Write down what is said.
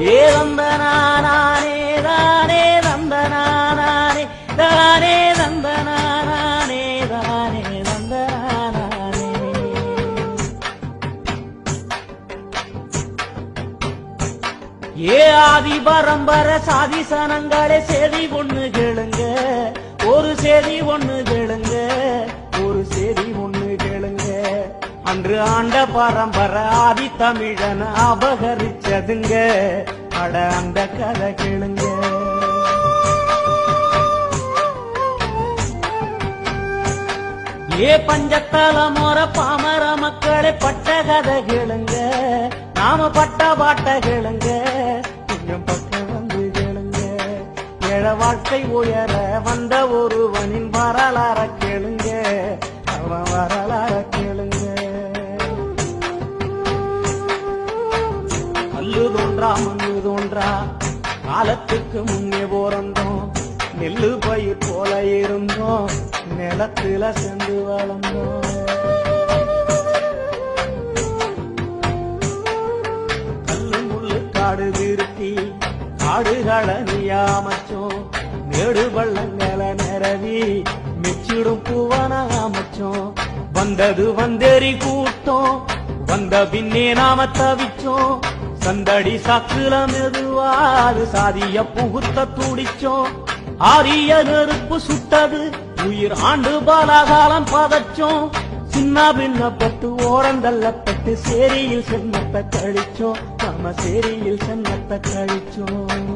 ஏ தந்தனானே தானே தந்தனானே தானே தந்தனானே தானே தந்தனானே. ஏ ஆதி பரம்பர சாதி சனங்களே செய்தி ஒண்ணு கேளுங்க, ஒரு செய்தி ஒண்ணு கேளுங்க, ஒரு செய்தி ஒண்ணு கேளுங்க. அன்று ஆண்ட பரம்பரை ஆதி தமிழன் அபகரிச்சதுங்க, அட அந்த கதை கேளுங்க. ஏ பஞ்சத்தல முற பாமர மக்களே பட்ட கதை கேளுங்க, நாம பட்ட பாட்ட கேளுங்க, கொஞ்சம் பக்கம் வந்து கேளுங்க. ஏழ வாழ்க்கை உயர வந்த ஒருவனின் வரலாற கேளுங்க, அவன் வரலாற கேளுங்க. கல்லு தோன்றா மண்ணு தோன்றா காலத்துக்கு முன்னே போறந்தோம், நெல்லு பயிர் போல இருந்தோம், நிலத்துல சென்று வளர்ந்தோம். கல்லு முள்ளு காடு திருத்தி காடுகளை நீயாமச்சோம், மேடு பள்ளங்களை நிறவி மிச்சிடும் பூவன அமைச்சோம். வந்தது வந்தேறி கூட்டம், வந்த பின்னே நாம தவிச்சோம். சந்தடி சாக்குல மெதுவாது சாதிய புகுத்த துடிச்சோம். ஆரிய நெருப்பு சுட்டது உயிர் ஆண்டு பாலாகாலம் பதச்சோம். சின்ன பின்னப்பட்டு ஓரந்தள்ளப்பட்டு சேரியில் சென்னத்தை கழிச்சோம், நம்ம சேரியில் சென்னத்தை கழிச்சோம்.